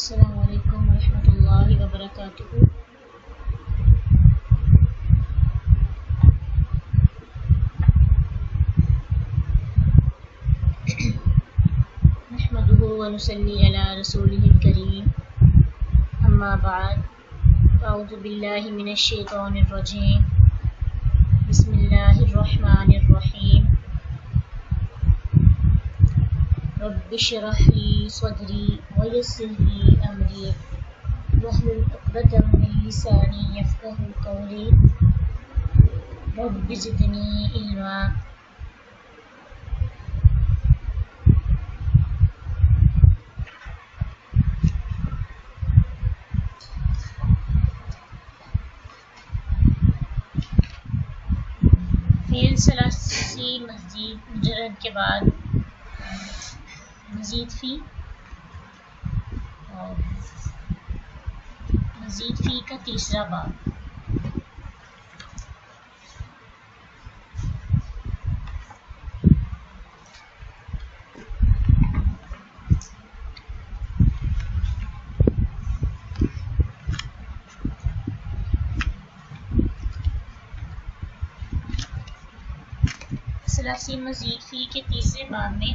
السلام علیکم ورحمۃ اللہ وبرکاتہ۔ نحمده ونصلی علی رسولہ الکریم، اما بعد، اعوذ باللہ من الشیطان الرجیم، بسم اللہ الرحمن الرحیم۔ رب اشرح لی صدری ویسر لی امری واحلل عقدۃ من لسانی یفقہوا قولی، رب زدنی علما۔ فعل ثلاثی مزید مجرد کے بعد مزید فی اور مزید فی کا تیسرا باب۔ ثلاثی مزید فی کے تیسرے باب میں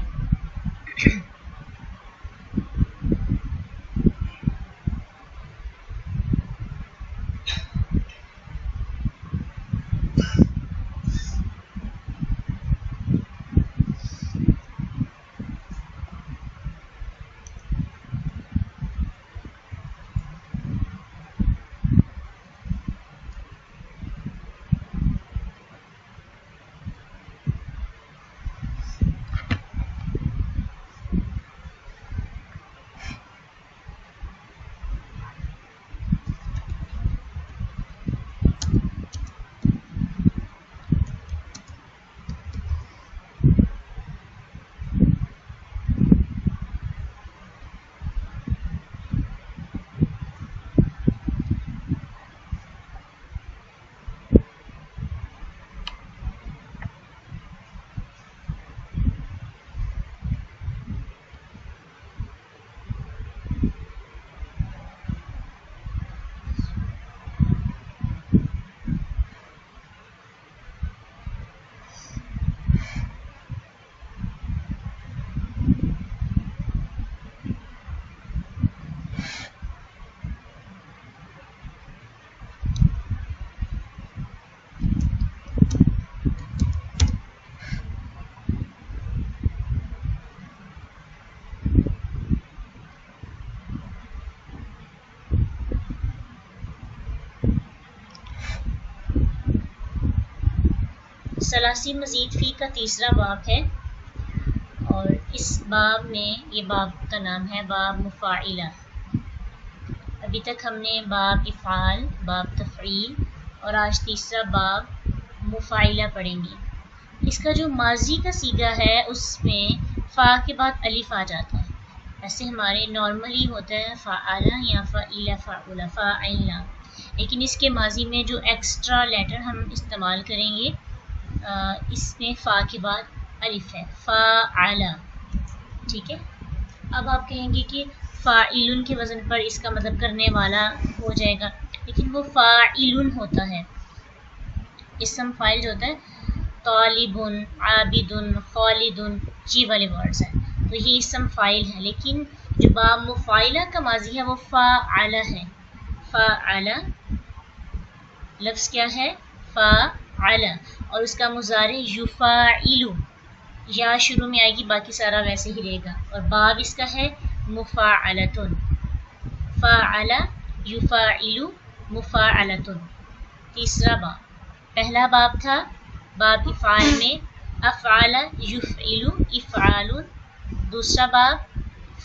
ثلاثی مزید فی کا تیسرا باب ہے، اور اس باب میں یہ باب کا نام ہے باب مفاعلہ۔ ابھی تک ہم نے باب افعال، باب تفعیل اور آج تیسرا باب مفاعلہ پڑھیں گے۔ اس کا جو ماضی کا صیغہ ہے اس میں فا کے بعد الف آ جاتا ہے، ایسے ہمارے نارملی ہوتا ہے فعلہ یا فعیلہ فعلہ فاعلہ، لیکن اس کے ماضی میں جو ایکسٹرا لیٹر ہم استعمال کریں گے اس میں فا کے بعد الف ہے، فاعلہ، ٹھیک ہے۔ اب آپ کہیں گے کہ فاعل کے وزن پر اس کا مطلب کرنے والا ہو جائے گا، لیکن وہ فاعل ہوتا ہے، اسم فاعل جو ہوتا ہے طالب، عابد، خالد، یہ والے ورڈز ہیں، تو یہ اسم فاعل ہے، لیکن جو باب مفاعلہ کا ماضی ہے وہ فاعلہ ہے۔ فاعلہ لفظ کیا ہے؟ فاعلہ، اور اس کا مضارع یفاعل، یا شروع میں آئے گی، باقی سارا ویسے ہی رہے گا، اور باب اس کا ہے مفاعلۃ۔ فاعل یفاعل مفاعلۃ۔ تیسرا باب، پہلا باب تھا باب افعال میں افعل یفعل افعال، دوسرا باب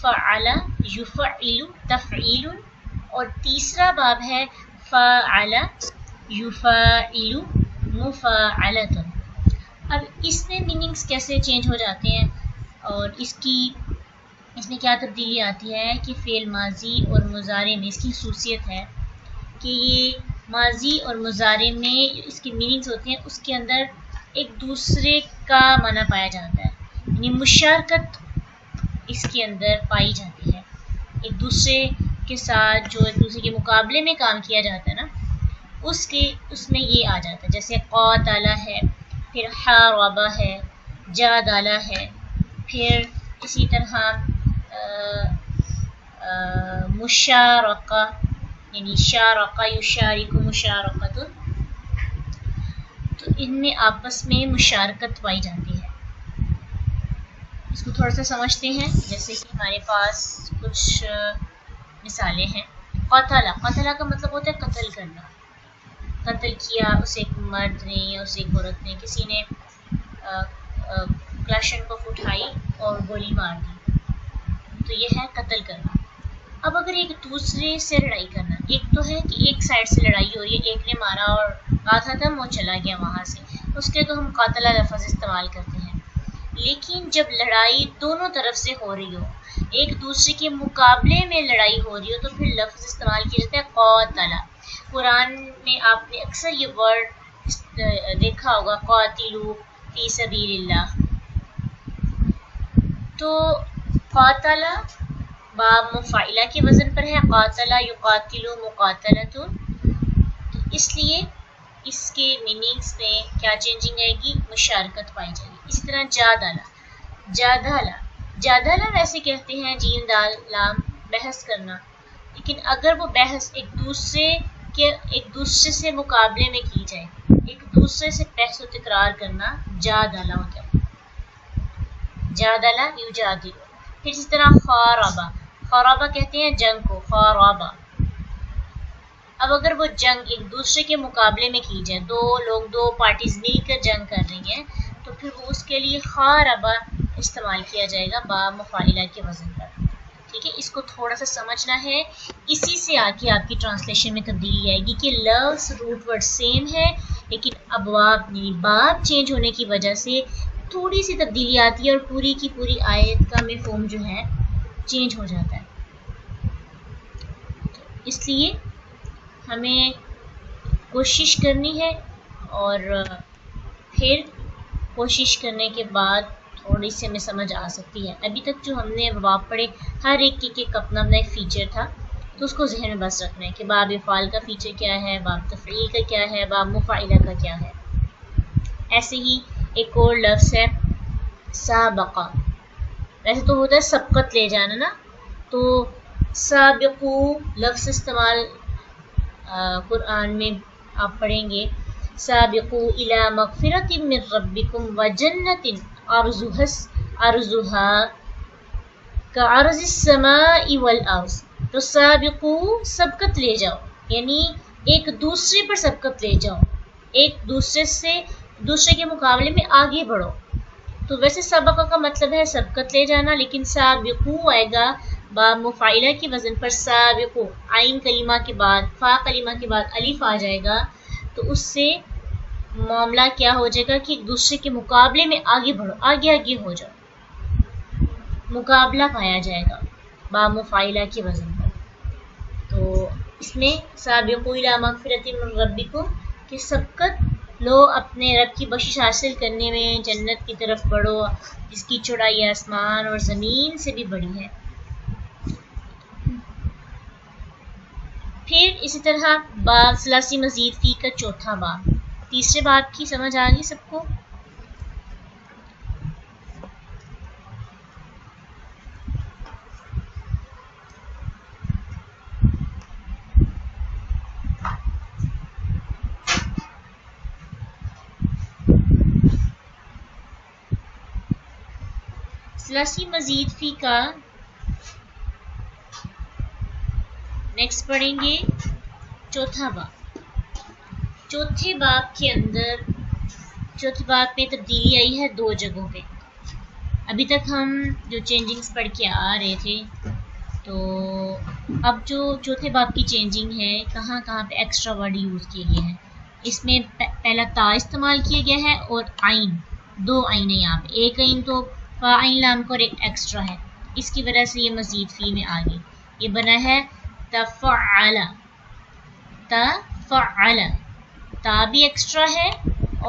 فعل یفعل تفعیل، اور تیسرا باب ہے فاعل یفاعل مفاعلۃ۔ اب اس میں میننگز کیسے چینج ہو جاتے ہیں اور اس میں کیا تبدیلی آتی ہے کہ فعل ماضی اور مضارع میں اس کی خصوصیت ہے کہ یہ ماضی اور مضارع میں اس کے میننگز ہوتے ہیں، اس کے اندر ایک دوسرے کا معنی پایا جاتا ہے، یعنی مشارکت اس کے اندر پائی جاتی ہے، ایک دوسرے کے ساتھ جو ایک دوسرے کے مقابلے میں کام کیا جاتا ہے نا، اس میں یہ آ جاتا ہے. جیسے قاتل ہے، پھر حارب ہے، جادل ہے، پھر اسی طرح مشارکہ، یعنی شارکہ یشارک مشارکۃ، تو ان میں آپس میں مشارکت پائی جاتی ہے. اس کو تھوڑا سا سمجھتے ہیں. جیسے کہ ہمارے پاس کچھ مثالیں ہیں. قتل کا مطلب ہوتا ہے قتل کرنا. قتل کیا اسے ایک مرد نے یا اسے ایک عورت نے، کسی نے کلاشنکوف اٹھائی اور گولی مار دی، تو یہ ہے قتل کرنا. اب اگر ایک دوسرے سے لڑائی کرنا، ایک تو ہے کہ ایک سائڈ سے لڑائی ہو رہی ہے، ایک نے مارا اور آدھا دم وہ چلا گیا وہاں سے، اس کے تو ہم قاتلہ لفظ استعمال کرتے ہیں. لیکن جب لڑائی دونوں طرف سے ہو رہی ہو، ایک دوسرے کے مقابلے میں لڑائی ہو رہی ہو، تو پھر لفظ استعمال کیا جاتا ہے قاتلہ. قرآن میں آپ نے اکثر یہ ورڈ دیکھا ہوگا، قاتلو فی سبیل اللہ. تو قاتلہ باب مفاعلہ کے وزن پر ہے، قاتلہ یقاتلو مقاتلۃ. تو اس لیے اس کے میننگز میں کیا چینجنگ آئے گی؟ مشارکت پائی جائے گی. اسی طرح جادلہ ویسے کہتے ہیں جیم دال لام بحث کرنا، لیکن اگر وہ بحث ایک دوسرے سے مقابلے میں کی جائے، ایک دوسرے سے بحث و تکرار کرنا، جادلہ ہوتا ہے. جادلہ یجادل. پھر اسی طرح خاربہ کہتے ہیں جنگ کو، خاربہ. اب اگر وہ جنگ ایک دوسرے کے مقابلے میں کی جائے، دو پارٹیز مل کر جنگ کر رہی ہیں، تو پھر وہ اس کے لیے خاربہ استعمال کیا جائے گا با مفاعلہ کے وزن پر. ٹھیک ہے، اس کو تھوڑا سا سمجھنا ہے. اسی سے آگے آپ کی ٹرانسلیشن میں تبدیلی آئے گی کہ لفظ روٹ ورڈ سیم ہے، لیکن ابواب یعنی باب چینج ہونے کی وجہ سے تھوڑی سی تبدیلی آتی ہے اور پوری کی پوری آیت کا مفہوم جو ہے چینج ہو جاتا ہے. اس لیے ہمیں کوشش کرنی ہے، اور پھر کوشش کرنے کے بعد تھوڑی سی ہمیں سمجھ آ سکتی ہے. ابھی تک جو ہم نے باب پڑھے، ہر ایک اپنا ایک فیچر تھا، تو اس کو ذہن میں بس رکھنا ہے کہ باب افعال کا فیچر کیا ہے، باب تفعیل کا کیا ہے، باب مفاعلہ کا کیا ہے. ایسے ہی ایک اور لفظ ہے سابقہ. ویسے تو ہوتا ہے سبقت لے جانا نا، تو سابقو لفظ استعمال قرآن میں آپ پڑھیں گے، سابقو الی مغفرۃ من ربکم وجنۃ عرضها کعرض السماء والارض. تو سابقو سبقت لے جاؤ، یعنی ایک دوسرے پر سبقت لے جاؤ، ایک دوسرے کے مقابلے میں آگے بڑھو. تو ویسے سبقہ کا مطلب ہے سبقت لے جانا، لیکن سابقو آئے گا با مفاعلہ کے وزن پر. سابقو عین کلمہ کے بعد فا کلمہ کے بعد الف آ جائے گا، تو اس سے معاملہ کیا ہو جائے گا کہ ایک دوسرے کے مقابلے میں آگے بڑھو، آگے ہو جاؤ، مقابلہ پایا جائے گا با مفاعلہ کے وزن پر. تو اس میں سابقو الی مغفرۃ من ربکم کہ سبقت لو اپنے رب کی بخشش حاصل کرنے میں، جنت کی طرف بڑھو جس کی چوڑائی آسمان اور زمین سے بھی بڑی ہے. پھر اسی طرح باب ثلاثی مزید فی کا چوتھا باب. تیسرے باب کی سمجھ آ گئی سب کو؟ ثلاثی مزید فی کا نیکسٹ پڑھیں گے چوتھا باب. چوتھے باب میں تبدیلی آئی ہے 2 جگہوں پہ. ابھی تک ہم جو چینجنگز پڑھ کے آ رہے تھے، تو اب جو چوتھے باب کی چینجنگ ہے، کہاں پہ ایکسٹرا ورڈ یوز کیے گئے ہیں. اس میں پہلا تا استعمال کیا گیا ہے اور عین، 2 عین ہیں یہاں پہ. ایک عین تو فا عین لام کا اور ایک ایکسٹرا ہے، اس کی وجہ سے یہ مزید فی میں آ گئی. یہ بنا ہے تفعل. تا بھی ایکسٹرا ہے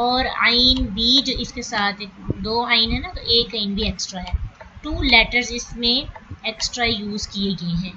اور عین بھی جو اس کے ساتھ 2 عین ہے نا، تو ایک عین بھی ایکسٹرا ہے. 2 لیٹرز اس میں ایکسٹرا یوز کیے گئے ہیں.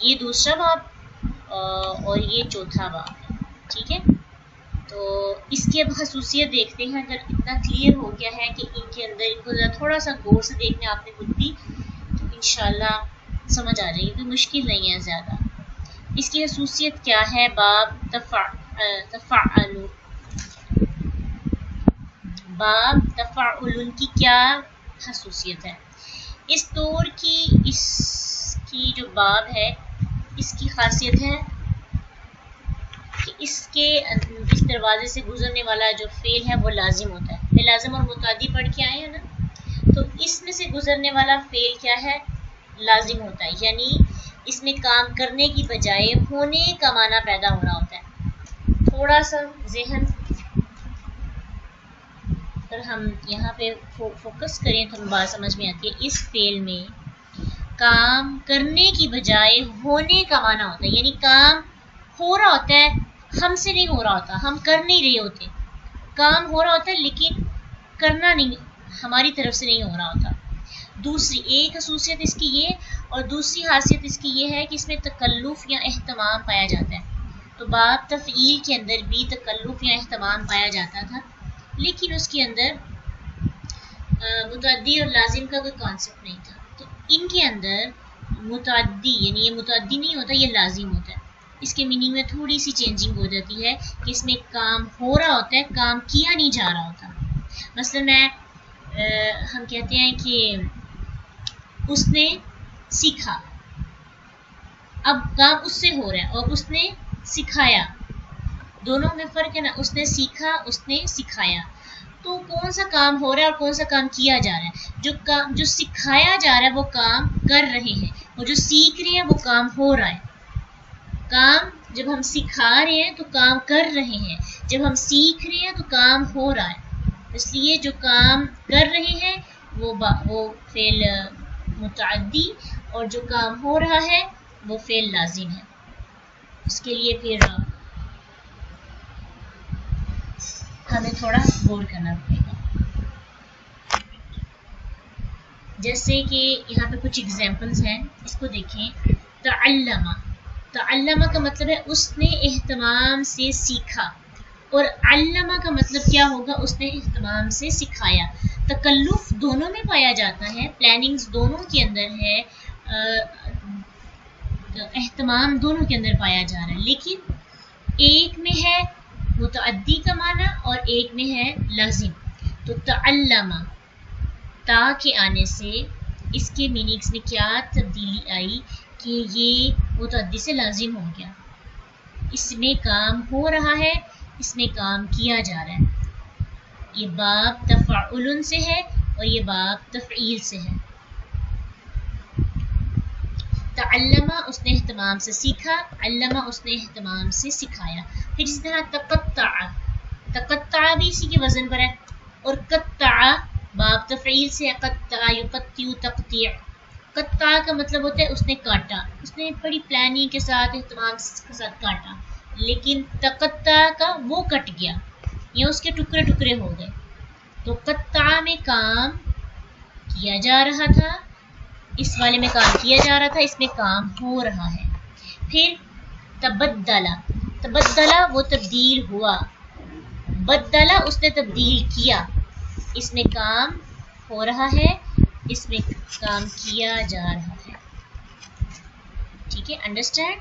یہ دوسرا باب اور یہ چوتھا باب ہے، ٹھیک ہے۔ تو اس کی اب خصوصیت دیکھتے ہیں۔ اگر اتنا کلیئر ہو گیا ہے کہ ان کے اندر ان کو تھوڑا سا غور سے دیکھنا آپ نے خود بھی، تو انشاءاللہ سمجھ آ جائے گی، کوئی مشکل نہیں ہے زیادہ۔ اس کی خصوصیت کیا ہے؟ باب تفعل، باب تفعل کی کیا خصوصیت ہے؟ اس دور کی اس کی جو باب ہے، اس کی خاصیت ہے کہ اس دروازے سے گزرنے والا جو فعل ہے وہ لازم ہوتا ہے۔ لازم اور متعدی پڑھ کے آئے ہیں نا، تو اس میں سے گزرنے والا فعل کیا ہے؟ لازم ہوتا ہے، یعنی اس میں کام کرنے کی بجائے ہونے کا معنی پیدا ہو رہا ہوتا ہے۔ تھوڑا سا ذہن اگر ہم یہاں پہ فوکس کریں تو ہم بات سمجھ میں آتی ہے۔ اس فعل میں کام کرنے کی بجائے ہونے کا معنی ہوتا ہے، یعنی کام ہو رہا ہوتا ہے، ہم سے نہیں ہو رہا ہوتا، ہم کر نہیں رہے ہوتے، کام ہو رہا ہوتا ہے لیکن کرنا نہیں، ہماری طرف سے نہیں ہو رہا ہوتا۔ دوسری ایک خصوصیت اس کی یہ، اور دوسری خاصیت اس کی یہ ہے کہ اس میں تکلف یا اہتمام پایا جاتا ہے۔ تو باب تفعیل کے اندر بھی تکلف یا اہتمام پایا جاتا تھا، لیکن اس کے اندر متعدی اور لازم کا کوئی کانسیپٹ نہیں تھا۔ تو ان کے اندر متعدی، یعنی یہ متعدی نہیں ہوتا، یہ لازم ہوتا ہے۔ اس کے میننگ میں تھوڑی سی چینجنگ ہو جاتی ہے کہ اس میں کام ہو رہا ہوتا ہے، کام کیا نہیں جا رہا ہوتا۔ مثلا ہم کہتے ہیں کہ اس نے سیکھا، اب کام اس سے ہو رہا ہے اور اس نے سکھایا، دونوں میں فرق ہے نا، اس نے سیکھا، اس نے سکھایا۔ تو کون سا کام ہو رہا ہے اور کون سا کام کیا جا رہا ہے؟ جو سکھایا جا رہا ہے وہ کام کر رہے ہیں، اور جو سیکھ رہے ہیں وہ کام ہو رہا ہے۔ کام جب ہم سکھا رہے ہیں تو کام کر رہے ہیں، جب ہم سیکھ رہے ہیں تو کام ہو رہا ہے۔ اس لیے جو کام کر رہے ہیں وہ فعل متعدی، اور جو کام ہو رہا ہے وہ فعل لازم ہے۔ اس کے لیے پھر ہمیں تھوڑا غور کرنا پڑے گا۔ جیسے کہ یہاں پہ کچھ ایگزامپلز ہیں، اس کو دیکھیں۔ تعلم، تعلم کا مطلب ہے اس نے اہتمام سے سیکھا، اور علم کا مطلب کیا ہوگا؟ اس نے اہتمام سے سکھایا۔ تکلف دونوں میں پایا جاتا ہے، پلاننگز دونوں کے اندر ہے، اہتمام دونوں کے اندر پایا جا رہا ہے، لیکن ایک میں ہے متعدی کا معنی اور ایک میں ہے لازم۔ تو تعلم، تا کے آنے سے اس کے میننگز میں کیا تبدیلی آئی کہ یہ متعدی سے لازم ہو گیا، اس میں کام ہو رہا ہے، اس میں کام کیا جا رہا ہے۔ یہ باب تفعل سے ہے اور یہ باب تفعیل سے ہے۔ تعلم اس نے اہتمام سے سیکھا، علم اس نے اہتمام سے سکھایا۔ پھر اسی طرح تقطع، تقطع بھی اسی کے وزن پر ہے، اور قطع باب تفعیل سے، قطع یقطع تقطیع۔ قطع کا مطلب ہوتا ہے اس نے کاٹا، اس نے بڑی پلاننگ کے ساتھ، اہتمام کے ساتھ کاٹا، لیکن تقطع کا وہ کٹ گیا یا اس کے ٹکڑے ٹکڑے ہو گئے۔ تو قطع میں کام کیا جا رہا تھا، اس والے میں کام کیا جا رہا تھا، اس میں کام ہو رہا ہے۔ پھر تبدلا، تبدلا وہ تبدیل ہوا، بدلا اس نے تبدیل کیا، اس میں کام ہو رہا ہے، اس میں کام کیا جا رہا ہے۔ ٹھیک ہے، انڈرسٹینڈ؟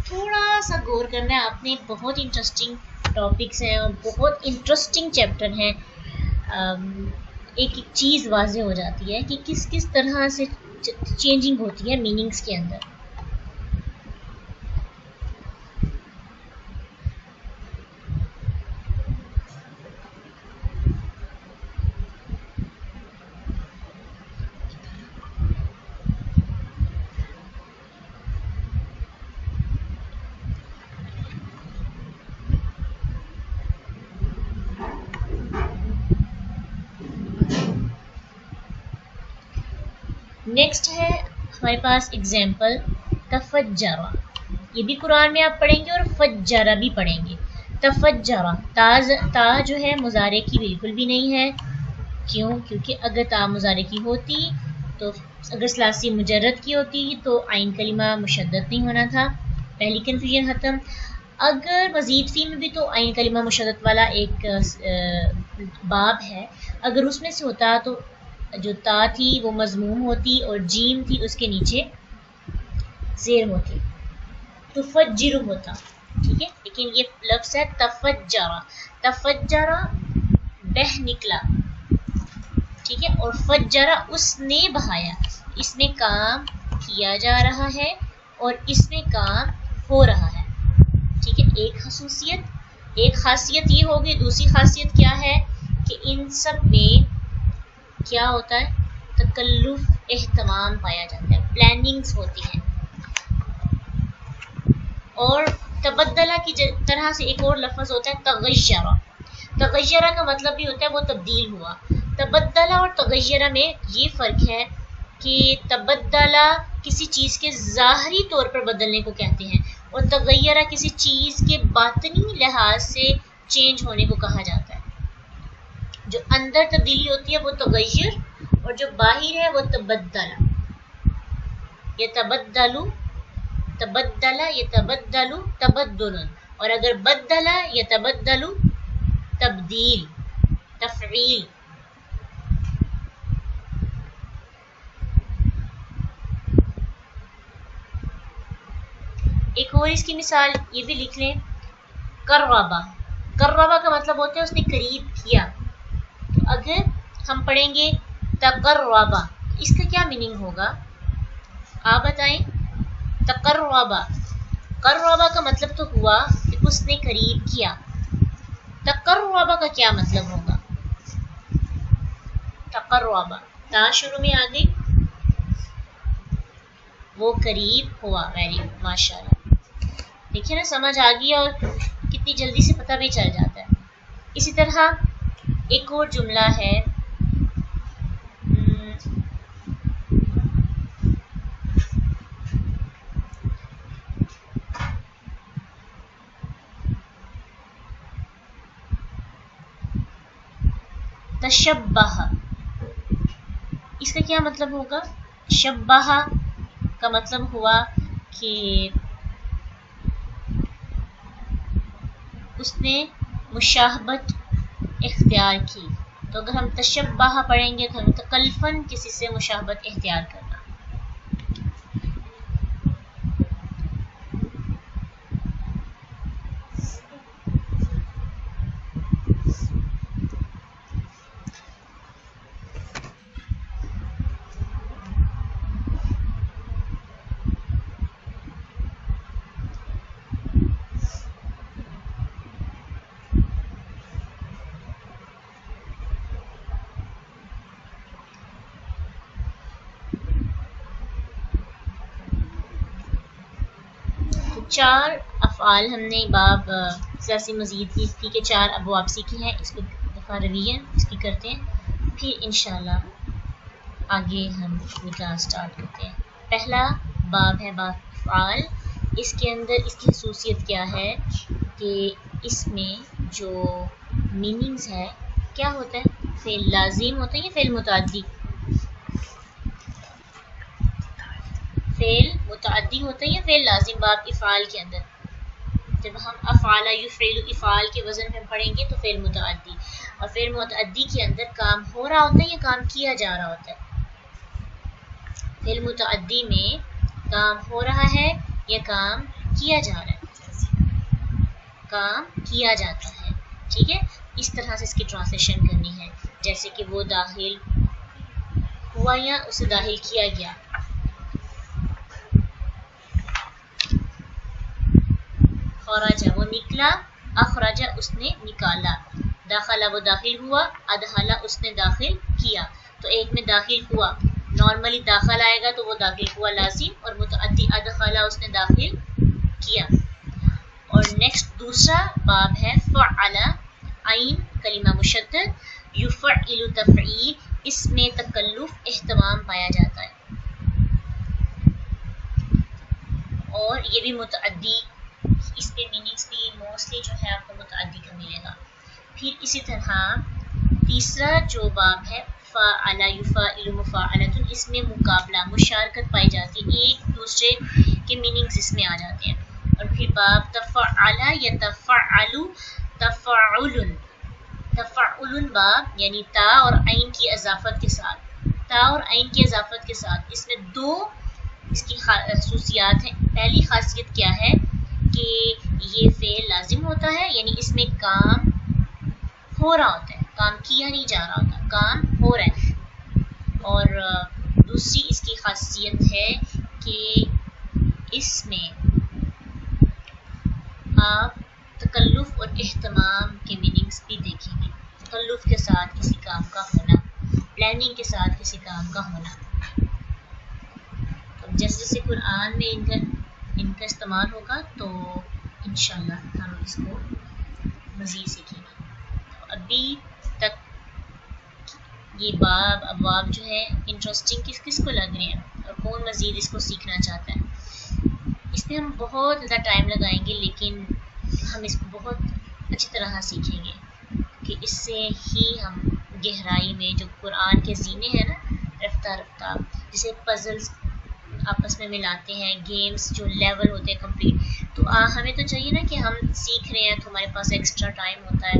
تھوڑا سا غور کرنا ہے آپ نے، بہت انٹرسٹنگ ٹاپکس ہیں اور بہت انٹرسٹنگ چیپٹر ہیں۔ ایک ایک چیز واضح ہو جاتی ہے کہ کس طرح سے چینجنگ ہوتی ہے میننگز کے اندر۔ نیکسٹ ہے ہمارے پاس ایگزامپل تفجرہ، یہ بھی قرآن میں آپ پڑھیں گے اور فجرہ بھی پڑھیں گے۔ تفجرہ، تا جو ہے مضارع کی بالکل بھی نہیں ہے، کیوں؟ کیونکہ اگر تا مضارع کی ہوتی تو اگر سلاسی مجرد کی ہوتی تو عین کلمہ مشدد نہیں ہونا تھا، پہلی کنفیوژن ختم۔ اگر مزید فی میں بھی تو عین کلمہ مشدد والا ایک باب ہے، اگر اس میں سے ہوتا تو جو تا تھی وہ مضموم ہوتی اور جیم تھی اس کے نیچے زیر ہوتی، تفجر ہوتا، ٹھیک ہے۔ لیکن یہ لفظ ہے تفجرا، تفجرا بہ نکلا، ٹھیک ہے، اور فجرا اس نے بہایا، اس میں کام کیا جا رہا ہے اور اس میں کام ہو رہا ہے، ٹھیک ہے۔ ایک خاصیت یہ ہوگی، دوسری خاصیت کیا ہے کہ ان سب میں کیا ہوتا ہے، تکلف اہتمام پایا جاتا ہے، پلاننگز ہوتی ہیں۔ اور تبدلہ کی طرح سے ایک اور لفظ ہوتا ہے تغیرہ، تغیرہ کا مطلب بھی ہوتا ہے وہ تبدیل ہوا۔ تبدلہ اور تغیرہ میں یہ فرق ہے کہ تبدلہ کسی چیز کے ظاہری طور پر بدلنے کو کہتے ہیں اور تغیرہ کسی چیز کے باطنی لحاظ سے چینج ہونے کو کہا جاتا ہے۔ جو اندر تبدیلی ہوتی ہے وہ تغیر اور جو باہر ہے وہ تبدلہ۔ یتبدل، تبدل یتبدل تبدل، اور اگر بدل یتبدل تبدیل، تفعیل۔ ایک اور اس کی مثال یہ بھی لکھ لیں، قربا، قربا کا مطلب ہوتا ہے اس نے قریب کیا۔ تو اگر ہم پڑھیں گے تقربا، اس کا کیا میننگ ہوگا آپ بتائیں؟ تقربا، قربا کا مطلب تو ہوا کہ اس نے قریب کیا، تقربا کا کیا مطلب ہوگا؟ تقربا تا شروع میں آ گئی، وہ قریب ہوا، ویری ماشاء اللہ، دیکھیں نا سمجھ آ گئی اور کتنی جلدی سے پتہ بھی چل جاتا ہے۔ اسی طرح ایک اور جملہ ہے، تشبہ، اس کا کیا مطلب ہوگا؟ شبہ کا مطلب ہوا کہ اس نے مشابہت اختیار کی۔ تو اگر ہم تشبہ پڑھیں گے تو ہم تکلفاً کسی سے مشابہت اختیار کرنا۔ چار افعال ہم نے باب سلاسی مزید کی کے 4 ابواب سیکھے ہیں، اس کو دفعہ رویہ اس کی کرتے ہیں، پھر انشاءاللہ آگے ہم اپنی کلاس سٹارٹ کرتے ہیں۔ پہلا باب ہے باب افعال، اس کے اندر اس کی خصوصیت کیا ہے کہ اس میں جو میننگز ہے کیا ہوتا ہے، فعل لازم ہوتا ہے یا فعل متعدی؟ فعل متعدی ہوتا ہے یا فعل لازم؟ باب افعال کے اندر جب ہم افعال یفعل افعال کے وزن میں پڑھیں گے تو فعل متعدی، اور فعل متعدی کے اندر کام ہو رہا ہوتا ہے یا کام کیا جا رہا ہوتا ہے؟ فعل متعدی میں کام ہو رہا ہے یا کام کیا جا رہا ہے؟ کام کیا جاتا ہے، ٹھیک ہے۔ اس طرح سے اس کی ٹرانسلیشن کرنی ہے، جیسے کہ وہ داخل ہوا یا اسے داخل کیا گیا۔ خرجہ وہ نکلا، اخرجہ اس نے نکالا، داخلہ وہ داخل ہوا، ادخلہ اس نے داخل کیا۔ تو ایک میں داخل ہوا، نارملی داخل آئے گا تو وہ داخل ہوا لازم، اور متعدی ادخلہ اس نے داخل کیا۔ اور نیکسٹ دوسرا باب ہے فعل، عین کلمہ مشدد، یفعل تفعیل، اس میں تکلف اہتمام پایا جاتا ہے، اور یہ بھی متعدی، اس کے میننگز بھی موسٹلی جو ہے آپ کو متعدی کا ملے گا۔ پھر اسی طرح تیسرا جو باب ہے فعل یفعل مفاعلۃ، اس میں مقابلہ مشارکت پائی جاتی ہے، ایک دوسرے کے میننگز اس میں آ جاتے ہیں. اور پھر باب تفعل یتفعل تفعل، تفعل باب یعنی تا اور عین کی اضافت کے ساتھ، تا اور عین کی اضافت کے ساتھ. اس میں دو اس کی خصوصیات ہیں. پہلی خاصیت کیا ہے کہ یہ فعل لازم ہوتا ہے، یعنی اس میں کام ہو رہا ہوتا ہے، کام کیا نہیں جا رہا ہوتا، کام ہو رہا ہے. اور دوسری اس کی خاصیت ہے کہ اس میں آپ تکلف اور اہتمام کے میننگز بھی دیکھیں گے. تکلف کے ساتھ کسی کام کا ہونا، پلاننگ کے ساتھ کسی کام کا ہونا. جیسے جیسے قرآن میں ان کا استعمال ہوگا تو انشاءاللہ ہم اس کو مزید سیکھیں گے. ابھی تک یہ باب ابواب جو ہے انٹرسٹنگ کس کو لگ رہے ہیں اور کون مزید اس کو سیکھنا چاہتا ہے. اس میں ہم بہت زیادہ ٹائم لگائیں گے، لیکن ہم اس کو بہت اچھی طرح سیکھیں گے کہ اس سے ہی ہم گہرائی میں جو قرآن کے زینے ہیں نا، رفتہ رفتہ جسے پزلز آپس میں ملاتے ہیں، گیمز جو لیول ہوتے ہیں کمپلیٹ. تو ہمیں تو چاہیے نا کہ ہم سیکھ رہے ہیں تو ہمارے پاس ایکسٹرا ٹائم ہوتا ہے،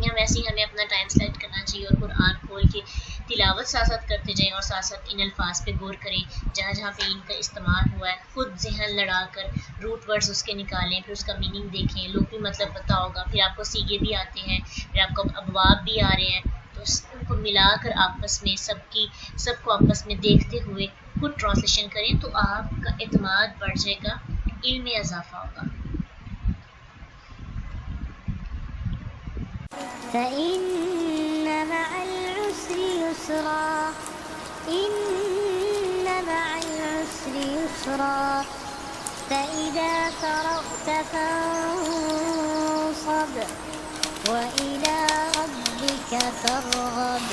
یا ویسے ہی ہمیں اپنا ٹائم سلیکٹ کرنا چاہیے اور قرآن کھول کے تلاوت ساتھ ساتھ کرتے جائیں اور ساتھ ساتھ ان الفاظ پہ غور کریں جہاں جہاں پہ ان کا استعمال ہوا ہے. خود ذہن لڑا کر روٹ ورڈز اس کے نکالیں، پھر اس کا میننگ دیکھیں، لغوی مطلب پتہ ہوگا، پھر آپ کو سیغے بھی آتے ہیں، پھر آپ کو ابواب بھی آ رہے ہیں. تو ان کو ملا کر آپس میں سب کو آپس میں دیکھتے ہوئے خود ٹرانسلیشن کریں تو آپ کا اعتماد بڑھ جائے گا، علم میں اضافہ ہوگا. فإن مع العسر يسرا، إن مع العسر يسرا، فإذا فرغت فانصب وإلى ربك فارغب.